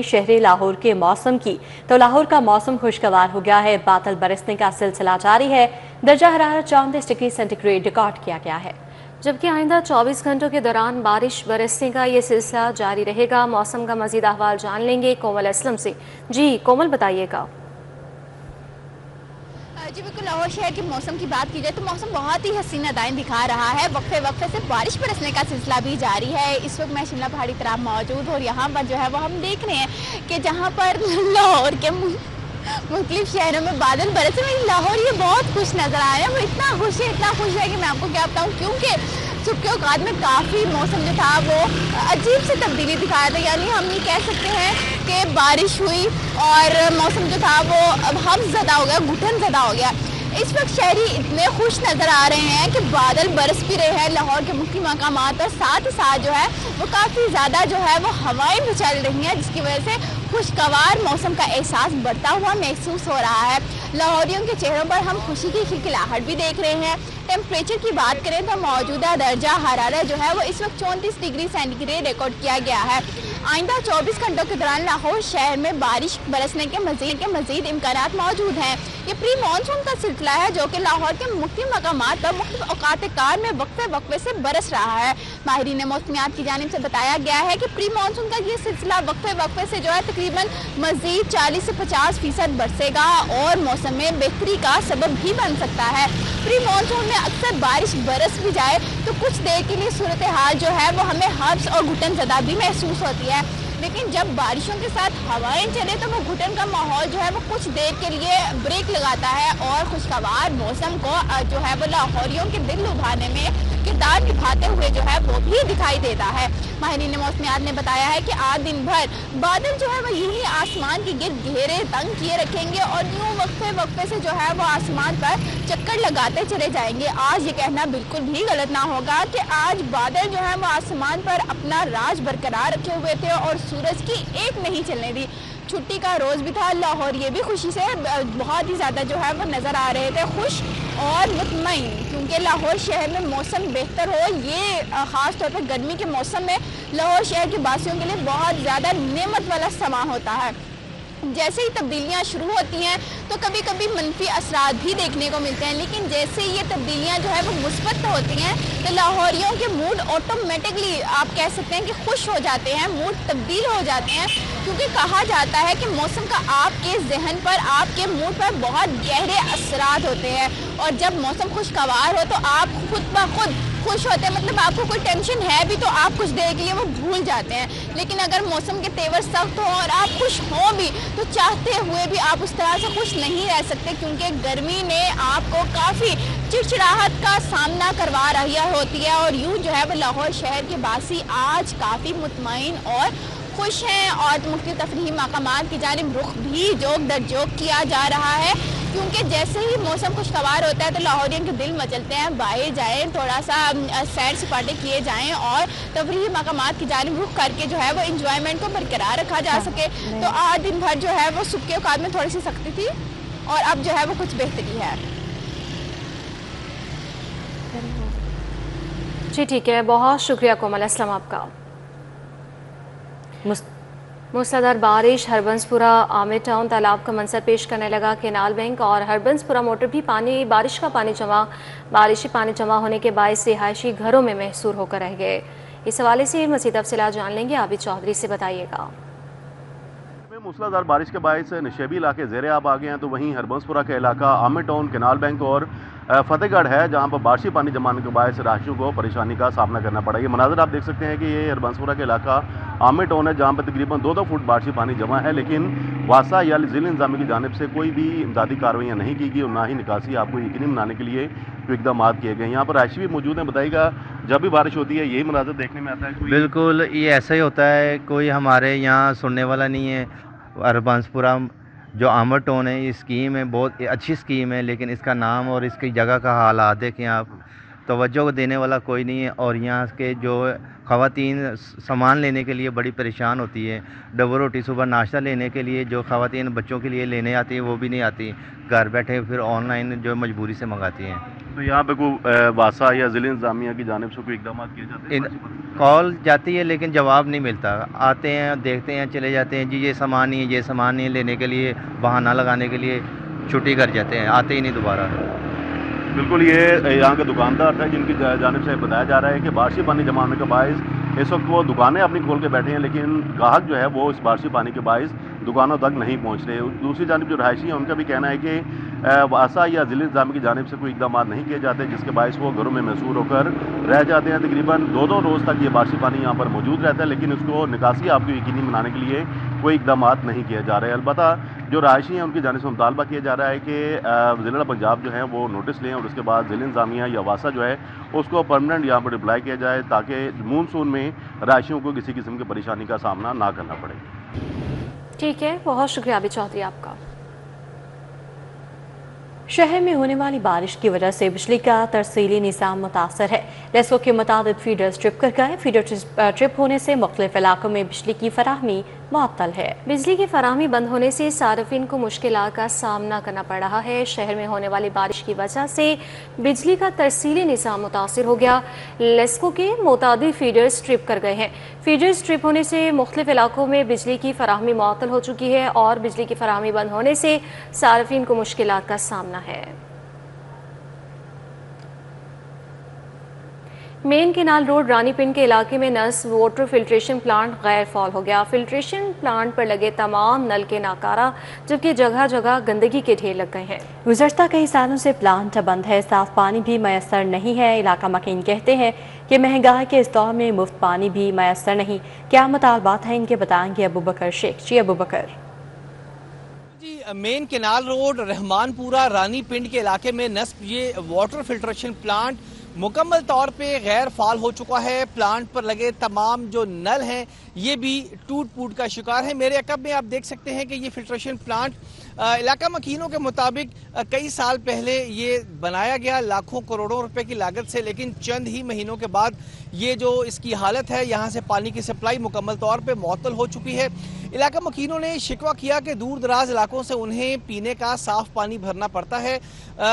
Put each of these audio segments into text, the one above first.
ہوئی شہر لاہور کے موسم کی تو لاہور کا موسم خوشگوار ہو گیا ہے۔ بادل برسنے کا سلسلہ جاری ہے۔ درجہ حرارت 34 ڈگری سینٹی گریڈ ریکارڈ کیا گیا ہے، جبکہ آئندہ 24 گھنٹوں کے دوران بارش برسنے کا یہ سلسلہ جاری رہے گا۔ موسم کا مزید احوال جان لیں گے کومل اسلم سے۔ جی کومل، بتائیے گا۔ جی بالکل، لاہور شہر کے موسم کی بات کی جائے تو موسم بہت ہی حسین ادائیں دکھا رہا ہے۔ وقفے وقفے سے بارش برسنے کا سلسلہ بھی جاری ہے۔ اس وقت میں شملہ پہاڑی طرف موجود ہوں اور یہاں پر جو ہے وہ ہم دیکھ رہے ہیں کہ جہاں پر لاہور کے مختلف شہروں میں بادل برس رہے ہیں، لاہور یہ بہت خوش نظر آ رہا ہے۔ وہ اتنا خوش ہے کہ میں آپ کو کیا بتاؤں، کیونکہ صبح کے اوقات میں کافی موسم جو تھا وہ عجیب سی تبدیلی دکھا رہا تھا، یعنی ہم یہ کہہ سکتے ہیں کہ بارش ہوئی اور موسم جو تھا وہ ہم زدہ ہو گیا، گھٹن زدہ ہو گیا۔ اس وقت شہری اتنے خوش نظر آ رہے ہیں کہ بادل برس بھی رہے ہیں لاہور کے مختلف مقامات پر، ساتھ ہی ساتھ جو ہے وہ کافی زیادہ جو ہے وہ ہوائیں بھی چل رہی ہیں، جس کی وجہ سے خوشگوار موسم کا احساس بڑھتا ہوا محسوس ہو رہا ہے۔ لاہوریوں کے چہروں پر ہم خوشی کی کھلکھلاہٹ بھی دیکھ رہے ہیں۔ ٹیمپریچر کی بات کریں تو موجودہ درجہ حرارت جو ہے وہ اس وقت 34 ڈگری سینٹی گریڈ ریکارڈ کیا گیا ہے۔ آئندہ 24 گھنٹوں کے دوران لاہور شہر میں بارش برسنے کے مزید امکانات موجود ہیں۔ یہ پری مانسون کا سلسلہ ہے جو کہ لاہور کے مختلف مقامات پر مختلف اوقات کار میں وقفے سے برس رہا ہے۔ ماہرین موسمیات کی جانب سے بتایا گیا ہے کہ پری مانسون کا یہ سلسلہ وقفے سے جو ہے تقریباً مزید 40 سے 50% برسے گا اور موسم میں بہتری کا سبب بھی بن سکتا ہے۔ پری مانسون میں اکثر بارش برس بھی جائے تو کچھ دیر کے لیے صورتحال جو ہے وہ ہمیں حبس اور گھٹن زدہ بھی محسوس ہوتی ہے، لیکن جب بارشوں کے ساتھ ہوائیں چلے تو وہ گھٹن کا ماحول جو ہے وہ کچھ دیر کے لیے بریک لگاتا ہے اور خوشگوار موسم کو جو ہے وہ لاہوریوں کے دل لبھانے میں کردار نبھاتے ہوئے جو ہے وہ بھی دکھائی دیتا ہے۔ ماہرین موسمیات نے بتایا ہے کہ آج دن بھر بادل جو ہے وہ یہی آسمان کے گرد گھیرے تنگ کیے رکھیں گے اور یوں وقفے سے جو ہے وہ آسمان پر چکر لگاتے چلے جائیں گے۔ آج یہ کہنا بالکل بھی غلط نہ ہوگا کہ آج بادل جو ہے وہ آسمان پر اپنا راج برقرار رکھے ہوئے تھے اور سورج کی ایک نہیں چلنے دی۔ چھٹی کا روز بھی تھا، لاہور یہ بھی خوشی سے بہت ہی زیادہ جو ہے وہ نظر آ رہے تھے، خوش اور مطمئن، کیونکہ لاہور شہر میں موسم بہتر ہو، یہ خاص طور پر گرمی کے موسم میں لاہور شہر کے باسیوں کے لیے بہت زیادہ نعمت والا سماں ہوتا ہے۔ جیسے ہی تبدیلیاں شروع ہوتی ہیں تو کبھی کبھی منفی اثرات بھی دیکھنے کو ملتے ہیں، لیکن جیسے ہی یہ تبدیلیاں جو ہے وہ مثبت ہوتی ہیں تو لاہوریوں کے موڈ آٹومیٹکلی آپ کہہ سکتے ہیں کہ خوش ہو جاتے ہیں، موڈ تبدیل ہو جاتے ہیں، کیونکہ کہا جاتا ہے کہ موسم کا آپ کے ذہن پر، آپ کے موڈ پر بہت گہرے اثرات ہوتے ہیں، اور جب موسم خوشگوار ہو تو آپ خود بخود خوش ہوتے ہیں، مطلب آپ کو کوئی ٹینشن ہے بھی تو آپ کچھ دیر کے لیے وہ بھول جاتے ہیں، لیکن اگر موسم کے تیور سخت ہوں اور آپ خوش ہوں بھی تو چاہتے ہوئے بھی آپ اس طرح سے خوش نہیں رہ سکتے، کیونکہ گرمی نے آپ کو کافی چڑچڑاہٹ کا سامنا کروا رہی ہوتی ہے، اور یوں جو ہے وہ لاہور شہر کے باسی آج کافی مطمئن اور خوش ہیں، اور مختلف تفریحی مقامات کی جانب رخ بھی جوک در جوک کیا جا رہا ہے، کیونکہ جیسے ہی موسم خوشگوار ہوتا ہے تو لاہوریوں کے دل مچلتے ہیں، باہر جائیں، تھوڑا سا سیر سپاٹے کیے جائیں اور تفریحی مقامات کی جانب رخ کر کے جو ہے وہ انجوائمنٹ کو برقرار رکھا جا سکے۔ تو آج دن بھر جو ہے وہ صبح کے اوقات میں تھوڑی سی سختی تھی اور اب جو ہے وہ کچھ بہتری ہے۔ جی ٹھیک ہے، بہت شکریہ کومل اسلم آپ کا۔ موسلادھار بارش ہربنس پورہ عامر ٹاؤن تالاب کا منظر پیش کرنے لگا۔ کینال بینک اور ہربنس پورہ موٹر بھی بارشی پانی جمع ہونے کے باعث رہائشی گھروں میں محصور ہو کر رہ گئے۔ اس حوالے سے مزید تفصیلات جان لیں گے، عابد چودھری سے، بتائیے گا۔ موسلادھار بارش کے باعث نشیبی علاقے زیر آب آ گئے ہیں، تو وہیں ہربنس پورہ کا علاقہ عامر ٹاؤن، کینال بینک اور فتح گڑھ ہے، جہاں پر بارشی پانی جمع ہونے کے باعث رہائشیوں کو پریشانی کا سامنا کرنا پڑا۔ یہ مناظر آپ دیکھ سکتے ہیں کہ یہ ہربنس پورہ کا علاقہ عامر ٹاؤن ہے، جہاں پر تقریباً 2 فٹ بارشی پانی جمع ہے، لیکن واسطہ یا ضلع انتظامیہ کی جانب سے کوئی بھی امدادی کارروائیاں نہیں کی گئی اور نہ ہی نکاسی آپ کو یقینی بنانے کے لیے کوئی اقدامات کیے گئے۔ یہاں پر رہائشی بھی موجود ہیں، بتائیے گا جب بھی بارش ہوتی ہے یہی مناظر دیکھنے میں آتا ہے؟ بالکل یہ ایسا ہی ہوتا ہے، کوئی ہمارے یہاں سننے والا نہیں ہے۔ ہربنس پورہ جو عامر ٹاؤن ہے، یہ اسکیم ہے، بہت اچھی اسکیم ہے، لیکن اس کا نام اور اس کی جگہ کا حالات دیکھیں آپ، توجہ دینے والا کوئی نہیں ہے، اور یہاں کے جو خواتین سامان لینے کے لیے بڑی پریشان ہوتی ہے۔ ڈبل روٹی صبح ناشتہ لینے کے لیے جو خواتین بچوں کے لیے لینے آتی ہیں وہ بھی نہیں آتی، گھر بیٹھے پھر آن لائن جو مجبوری سے منگاتی ہیں۔ तो यहाँ पे कोई वासा या ज़िला इंतजामिया की जानिब से कोई इकदाम किए जाते हैं? कॉल जाती है लेकिन जवाब नहीं मिलता। आते हैं देखते हैं चले जाते हैं, जी ये सामान नहीं है, ये सामान नहीं है, लेने के लिए बहाना लगाने के लिए छुट्टी कर जाते हैं, आते ही नहीं दोबारा। बिल्कुल, ये यहाँ के दुकानदार थे जिनकी जानिब से बताया जा रहा है कि बारिशी पानी जमा होने के बायस इस वक्त वो दुकानें अपनी खोल के बैठे हैं, लेकिन ग्राहक जो है वो इस बारिशी पानी के बायस दुकानों तक नहीं पहुँच रहे। दूसरी जानिब जो रहायशी हैं उनका भी कहना है कि वासा या ज़िला इंतजामिया की जानिब से कोई इकदाम नहीं किए जाते, जिसके बायस वो घरों में महसूर होकर रह जाते हैं। तकरीबन 2-2 रोज़ तक ये बारिशी पानी यहाँ पर मौजूद रहता है, लेकिन उसको निकासी आपको यकीनी बनाने के लिए कोई इकदाम नहीं किए जा रहे। अलबत्ता जो रहायशी हैं उनकी जानिब से मुतालबा किया जा रहा है कि ज़िला पंजाब जो है वो नोटिस लें और उसके बाद ज़िला इंतजामिया या वासा जो है उसको परमानेंट यहाँ पर रिप्लाई किया जाए, ताकि मानसून में रहायशियों को किसी किस्म की परेशानी का सामना ना करना पड़े। ठीक है, बहुत शुक्रिया आबिद चौधरी आपका। शहर में होने वाली बारिश की वजह से बिजली का तरसीली निज़ाम मुतासर है। लेस्को के मुताबिक फीडर्स ट्रिप कर गए। फीडर ट्रिप होने से मुख्तलिफ इलाकों में बिजली की फराहमी मुअत्तल है। बिजली की फराहमी बंद होने से सार्फिन को मुश्किलात का सामना करना पड़ रहा है। शहर में होने वाली बारिश की वजह से बिजली का तरसीली निज़ाम मुतासर हो गया। लेस्को के मुताबिक फीडर्स ट्रिप कर गए हैं। फीडर्स ट्रिप होने से मुख्तलिफ इलाकों में बिजली की फराहमी मुअत्तल हो चुकी है और बिजली की फराहमी बंद होने से सार्फिन को मुश्किलात का सामना है। मेन केनाल रोड रानीपिंड के इलाके में नस वाटर फिल्ट्रेशन प्लांट गैर फाल हो गया। फिल्ट्रेशन प्लांट पर लगे तमाम नल के नाकारा, जबकि जगह जगह गंदगी के ढेर लग गए हैं। गुज़श्ता कई सालों से प्लांट बंद है, साफ पानी भी मैसर नहीं है। इलाका मकीन कहते हैं कि महंगाई के इस दौर में मुफ्त पानी भी मैसर नहीं। क्या मुतालबात हैं इनके, बताएंगे अबू बकर शेख। जी अबू बकर। जी, मेन केनाल रोड रहमानपुरा रानीपिंड के इलाके में नस्ब ये वाटर फिल्ट्रेशन प्लांट मुकम्मल तौर पे गैर फाल हो चुका है। प्लांट पर लगे तमाम जो नल हैं ये भी टूट फूट का शिकार है। मेरे अकब में आप देख सकते हैं कि ये फिल्ट्रेशन प्लांट इलाका मकीनों के मुताबिक कई साल पहले ये बनाया गया लाखों करोड़ों रुपए की लागत से, लेकिन चंद ही महीनों के बाद ये जो इसकी हालत है, यहाँ से पानी की सप्लाई मुकम्मल तौर पे मुअत्तल हो चुकी है। इलाका मकीनों ने शिकवा किया कि दूर दराज इलाकों से उन्हें पीने का साफ पानी भरना पड़ता है।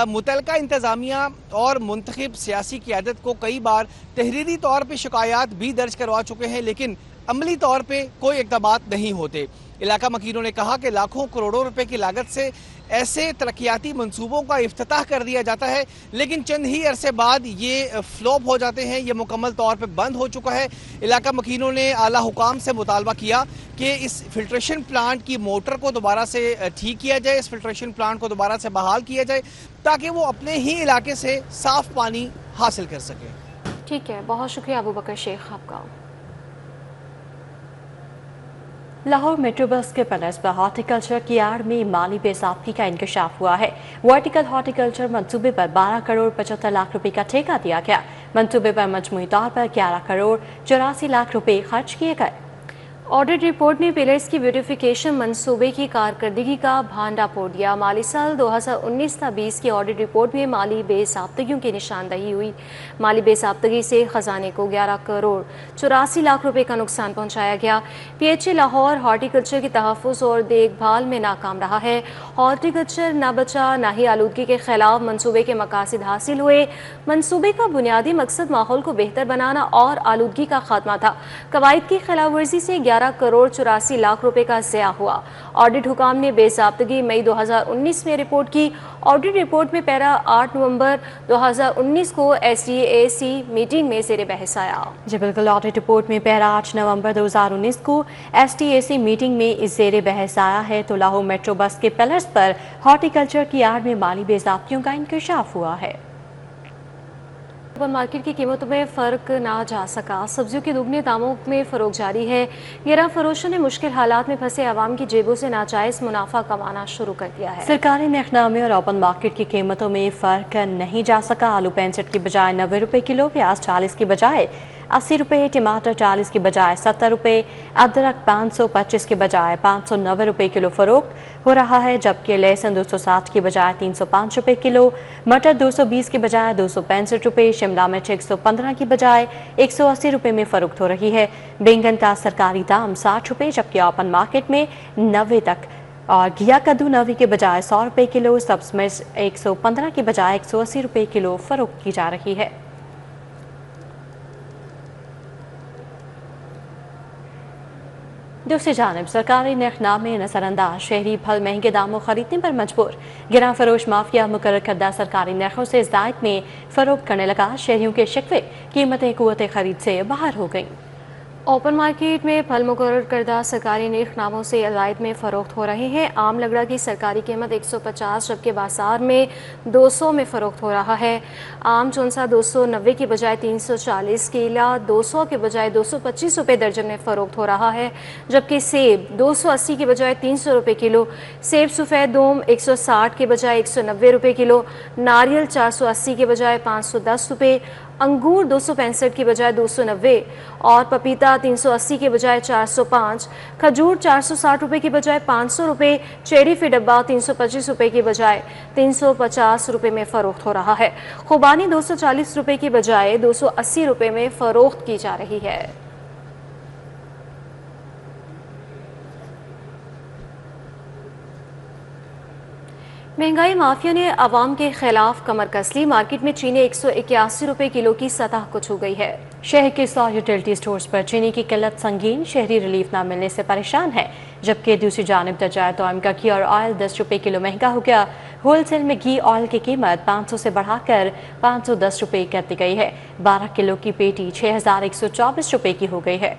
मुतलका इंतजामिया और मुंतखब सियासी क़यादत को कई बार तहरीरी तौर पर शिकायत भी दर्ज करवा चुके हैं, लेकिन अमली तौर पे कोई इक़दामात नहीं होते। इलाका मकीनों ने कहा कि लाखों करोड़ों रुपए की लागत से ऐसे तरक्याती मंसूबों का इफ्तिताह कर दिया जाता है, लेकिन चंद ही अरसे बाद ये फ्लॉप हो जाते हैं। ये मुकम्मल तौर पे बंद हो चुका है। इलाका मकीनों ने आला हुकाम से मुतालबा किया कि इस फिल्ट्रेशन प्लांट की मोटर को दोबारा से ठीक किया जाए, इस फिल्ट्रेशन प्लांट को दोबारा से बहाल किया जाए, ताकि वो अपने ही इलाके से साफ पानी हासिल कर सके। ठीक है, बहुत शुक्रिया अबू बकर शेख आपका। लाहौर मेट्रो बस के पैलेस पर हॉर्टिकल्चर की आड़ में माली बेसाबगी का इंकशाफ हुआ है। वर्टिकल हॉर्टिकल्चर मंसूबे पर 12 करोड़ 75 लाख रुपए का ठेका दिया गया। मंसूबे पर मजमूई तौर पर 11 करोड़ 84 लाख रुपए खर्च किए गए। ऑडिट रिपोर्ट ने पिलर्स की ब्यूटिफिकेशन मंसूबे की कारकर्दगी का भांडा फोड़ दिया। माली साल 2019-20 की ऑडिट रिपोर्ट में माली बेसाबतगियों की निशानदही हुई। माली बेसाबतगी से खजाने को 11 करोड़ 84 लाख रुपए का नुकसान पहुंचाया गया। PHA लाहौर हॉर्टिकल्चर की तहफ़्फ़ुज़ और देखभाल में नाकाम रहा है। हॉर्टिकल्चर न बचा न ही आलूदगी के खिलाफ मंसूबे के मकासद हासिल हुए। मंसूबे का बुनियादी मकसद माहौल को बेहतर बनाना और आलूदगी का खात्मा था। कवायद की खिलाफ वर्जी से 11 करोड़ 84 लाख रुपए का ज़िया हुआ। ऑडिट हुकाम ने बेज़ाब्तगी मई 2019 में रिपोर्ट की। ऑडिट रिपोर्ट में पैरा 8 नवंबर 2019 को SDAC मीटिंग में ज़ेरे बहस आया। जी बिल्कुल, ऑडिट रिपोर्ट में पैरा 8 नवंबर 2019 को SDAC मीटिंग में इस ज़ेरे बहस आया है तो लाहौर मेट्रो बस के पिलर्स पर हॉर्टिकल्चर की आड़ में माली बेज़ाब्तियों का इंकशाफ हुआ है। मार्केट की कीमतों में फ़र्क ना जा सका। सब्जियों के दुगने दामों में फ़रोग जारी है। गिरा फरोशों ने मुश्किल हालात में फंसे आवाम की जेबों से नाजायज़ मुनाफा कमाना शुरू कर दिया है। सरकारी नखनामे और ओपन मार्केट की कीमतों में फ़र्क नहीं जा सका। आलू 65 की बजाय 90 रुपये किलो, प्याज 40 की बजाय 80 रुपये, टमाटर 40 की बजाय 70 रुपये, अदरक 525 के बजाय 590 रुपये किलो फ़रोख्त हो रहा है, जबकि लहसुन 260 की बजाय 305 रुपये किलो, मटर 220 की बजाय 265 रुपये, शिमला मिर्च 115 की बजाय 180 रुपये में फ़रोख्त हो रही है। बैंगन का सरकारी दाम 60 रुपये, जबकि ओपन मार्केट में 90 तक और घिया कद्दू 90 के बजाय 100 रुपये किलो, सब्ज मिर्च 115 के बजाय 180 रुपये किलो फरोख्त की जा रही है। दूसरी जानिब सरकारी नरखनामे नजरअंदाज, शहरी फल महंगे दामों खरीदने पर मजबूर। गिरा फरोश माफिया मुकर्रर करदा सरकारी नरखों से ज़ायद में फरोख्त करने लगा। शहरियों के शिकवे कीमतें कुव्वत खरीद से बाहर हो गईं। ओपन मार्केट में फल मुकर्रर करदा सरकारी नरखनामों से अलायद में फ़रोख्त हो रहे हैं। आम लगड़ा की सरकारी कीमत 150 जबकि बाजार में 200 में फ़रोख्त हो रहा है। आम चौंसा 290 की बजाय 340, केला 200 के बजाय 225 रुपये दर्जन में फ़रोख्त हो रहा है, जबकि सेब 280 के बजाय 300 रुपये किलो, सेब सफ़ेद दोम 160 के बजाय 190 रुपये किलो, नारियल 480 के बजाय 510 रुपये, अंगूर 265 की बजाय 290 और पपीता 380 के बजाय 405, खजूर 460 रुपये की बजाय 500 रुपये, चेरी फी डब्बा 325 रुपये की बजाय 350 रुपये में फ़रोख्त हो रहा है। खुबानी 240 रुपये की बजाय 280 रुपये में फ़रोख्त की जा रही है। महंगाई माफिया ने आवाम के खिलाफ कमर कस ली। मार्केट में चीनी 181 रुपये किलो की सतह को छू गई है। शहर के 100 यूटिलिटी स्टोर्स पर चीनी की किल्लत संगीन, शहरी रिलीफ न मिलने से परेशान है। जबकि दूसरी जानिब दर्जाए तौम का घी और ऑयल 10 रुपये किलो महंगा हो गया। होलसेल में घी ऑयल की कीमत 500 से बढ़ाकर 510 रुपये कर दी गई है। 12 किलो की पेटी 6124 रुपये की हो गई है।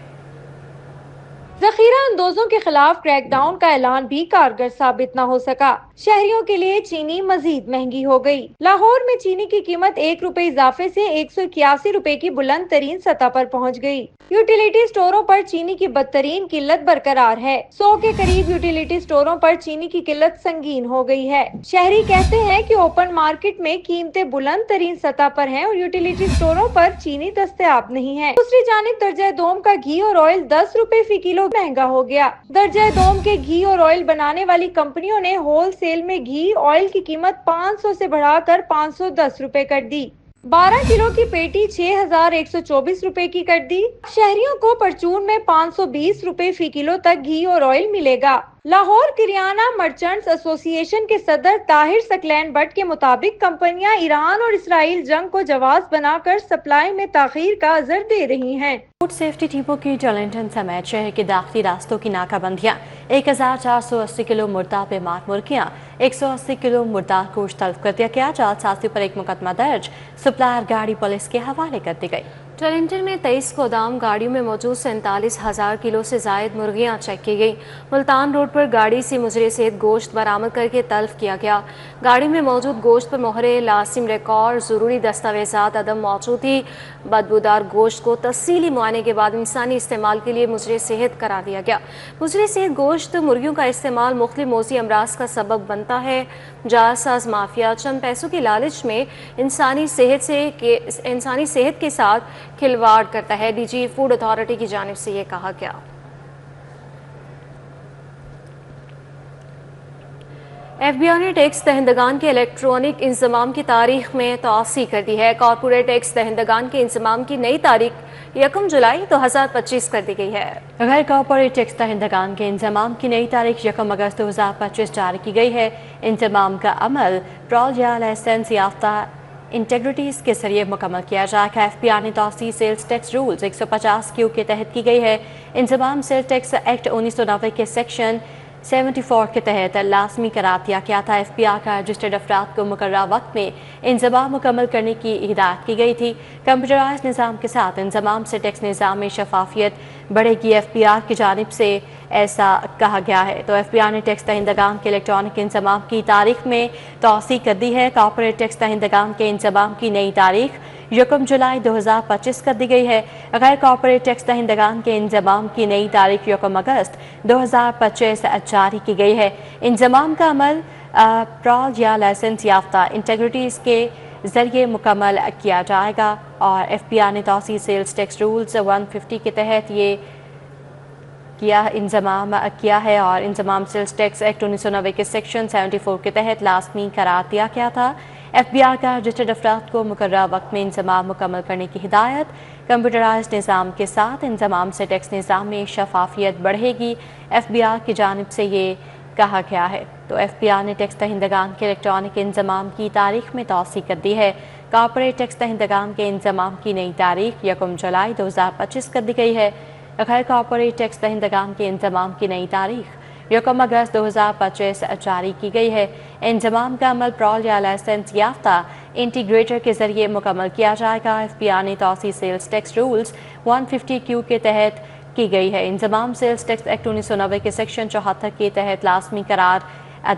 जखीरा अंदोजों के खिलाफ क्रैकडाउन का ऐलान भी कारगर साबित न हो सका। शहरियों के लिए चीनी मजीद महंगी हो गई। लाहौर में चीनी की कीमत 1 रुपए इजाफे से 181 रुपए की बुलंद तरीन सतह पर पहुंच गई। यूटिलिटी स्टोरों पर चीनी की बदतरीन किल्लत बरकरार है। 100 के करीब यूटिलिटी स्टोरों पर चीनी की किल्लत संगीन हो गई है। शहरी कहते हैं कि ओपन मार्केट में कीमतें बुलंद तरीन सतह पर हैं और यूटिलिटी स्टोरों पर चीनी दस्तयाब नहीं है। दूसरी जानिब दर्जा दोम का घी और ऑयल 10 रुपए फी किलो महंगा हो गया। दर्जा दोम के घी और ऑयल बनाने वाली कंपनियों ने होलसेल में घी ऑयल की कीमत 500 से बढ़ाकर 510 रुपए कर दी। 12 किलो की पेटी 6124 रुपए की कर दी। शहरियों को परचून में 520 रुपए फी किलो तक घी और ऑयल मिलेगा। लाहौर किरियाना मर्चेंट्स एसोसिएशन के सदर ताहिर सकलैन बट के मुताबिक कंपनियां ईरान और इसराइल जंग को जवाब बनाकर सप्लाई में ताखीर का अजर दे रही हैं। फूड सेफ्टी टीमों की टर्लिंगटन समेत शहर के दाखिली रास्तों की नाकाबंदियां, 1480 किलो मुर्दा बेमार मुर्गियां, 180 किलो मुर्दा गोश्त तल्फ कर दिया गया। जालसाजी पर एक मुकदमा दर्ज, सप्लायर गाड़ी पुलिस के हवाले कर दी गई। टर्लिंगटन में 23 गोदाम गाड़ियों में मौजूद 47,000 किलो से जायद मुर्गियां चेक की गई। मुल्तान रोड पर गाड़ी से मुजरे सहित गोश्त बरामद करके तल्फ किया गया। गाड़ी में मौजूद गोश्त पर मोहरे, लाजिम रिकॉर्ड, जरूरी दस्तावेजात अदम मौजूद थी। बदबूदार गोश्त को तफसीली मुआयने के बाद इंसानी इस्तेमाल के लिए मुजरे सेहत करार दिया गया। मुजरे सेहत गोश्त मुर्गियों का इस्तेमाल मुख्तलिफ मौसी अमराज का सबब बनता है। जालसाज माफिया चंद पैसों की लालच में इंसानी सेहत के साथ खिलवाड़ करता है। डीजी फूड अथॉरिटी की जानिब से ये कहा गया। FBI ने टैक्स दहिंदगान के इलेक्ट्रॉनिक इंजमाम की तारीख में तौसी कर दी है। कॉर्पोरेट टैक्स दहिंदगान के इंजमाम की नई तारीख 1 जुलाई 2025 कर दी गई है। गैर कॉर्पोरेट टैक्स दहिंदगान के इंजमाम की नई तारीख 1 अगस्त 2025 जारी की गई है। इंजमाम का अमल प्रॉल या लाइसेंस याफ्ता इंटेग्रिटीज के जरिए मुकम्मल किया जाएगा। FBI ने तौसी सेल्स टैक्स रूल्स 150 क्यू के तहत की गई है। इंजमाम सेल्स टैक्स एक्ट 1990 के सेक्शन 74 के तहत लाजमी करार दिया गया था। FBI का रजिस्टर्ड अफराद को मुकर्रर वक्त में इंजमाम मुकम्मल करने की हिदायत की गई थी। कंप्यूटराइज निज़ाम के साथ इंजमाम से टैक्स निज़ाम में शफाफियत बढ़ेगी। FBI की जानिब से ऐसा कहा गया है। तो FBI ने टैक्स दहिंदगान के इलेक्ट्रॉनिक इंजमाम की तारीख में तौसी कर दी है। कॉर्पोरेट टैक्स दहिंदगान के इंजमाम की नई तारीख 1 जुलाई 2025 कर दी गई है। गैर कॉर्पोरेट टैक्स दहिंदगान के इंजमाम की नई तारीख 1 अगस्त 2025 जारी की गई है। इंजमाम का अमल प्रॉल या लाइसेंस याफ्ता इंटेग्रिटीज के जरिए मुकम्मल किया जाएगा। और FBI ने तौसी सेल्स टैक्स रूल्स 150 के तहत ये इंजमाम किया है। और इंजमाम सेल्स टैक्स एक्ट 1990 के सेक्शन 74 के तहत लाजमी करार दिया गया था। FBI का रजिस्टर्ड अफराद को मुकर्रर वक्त में इंजमाम मुकम्मल करने की हिदायत। कंप्यूटराइज निज़ाम के साथ इंजमाम से टैक्स निज़ाम में शफाफियत बढ़ेगी। FBI की जानिब से ये कहा गया है। तो एफपीआर ने टैक्स दहिंदगान के इलेक्ट्रॉनिक इंजमाम की तारीख में तौसीह कर दी है। कॉर्पोरेट टैक्स दहिंदगान के इंजमाम की नई तारीख 1 जुलाई 2025 कर दी गई है। गैर कॉर्पोरेट टैक्स दहिंदगान के इंजमाम की नई तारीख 1 अगस्त 2025 जारी की गई है। इंजमाम का अमल प्रॉल या लाइसेंस याफ्ता इंटीग्रेटर के जरिए मुकम्मल किया जाएगा। एफपीआर ने तौसीह सेल्स टैक्स रूल्स 150Q के तहत की गई है। इंजमाम सेल्स टैक्स एक्ट 1990 के सेक्शन 74 के तहत लाजमी करार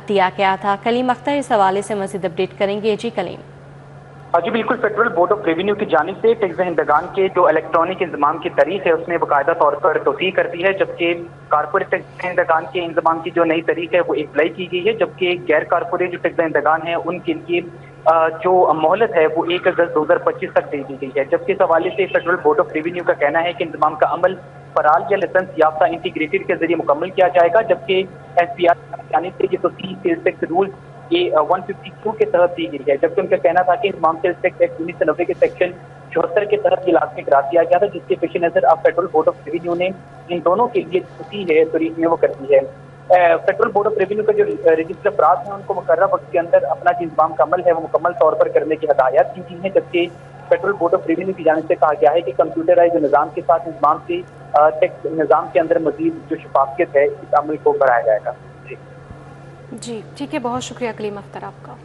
दिया गया था। कलीम अख्तर इस हवाले से मज़ीद अपडेट करेंगे। जी कलीम। जी बिल्कुल, फेडरल बोर्ड ऑफ रेवेन्यू की जानिब से टैक्स दहिंदगान के जो इलेक्ट्रॉनिक इंजमाम की तारीख है उसने बाकायदा तौर पर तौसीह कर दी है, जबकि कारपोरेट टैक्स दहिंदगान के इंजमाम की जो नई तारीख है वो अप्लाई की गई है, जबकि गैर कारपोरेट जो टैक्स दहिंदगान है उनके लिए जो मोहलत है वो 1 अगस्त 2025 तक दे दी गई है। जबकि इस हवाले से फेडरल बोर्ड ऑफ रेवेन्यू का कहना है कि इंजमाम का अमल फराल या लाइसेंस याफ्ता इंटीग्रेटेड के जरिए मुकम्मल किया जाएगा, जबकि एफपीआर की जानिब से ये तौसीह सेल्स टैक्स रूल 150Q के तहत दी गई है। जबकि उनका कहना था कि इंजमाम सेल्स टैक्स एक्ट 1990 के सेक्शन 74 के तहत ये लाजमी करार दिया गया था, जिसके पेश नजर अब फेडरल बोर्ड ऑफ रेवेन्यू ने इन दोनों के लिए तौसीह है तारीख में वो कर दी है। फेडरल बोर्ड ऑफ रेवेन्यू का जो रजिस्टर अफराद हैं उनको मुकर्रर वक्त के अंदर अपना जो इंतजाम का अमल है वो मुकम्मल तौर पर करने की हदायत की गई है, जबकि फेडरल बोर्ड ऑफ रेवेन्यू की जानिब से कहा गया है कि कंप्यूटराइज निज़ाम के साथ इंतजाम से टैक्स निज़ाम के अंदर मजीद जो शफाफियत है इस अमल को बढ़ाया जाएगा। जी ठीक है, बहुत शुक्रिया कलीम अख्तर आपका।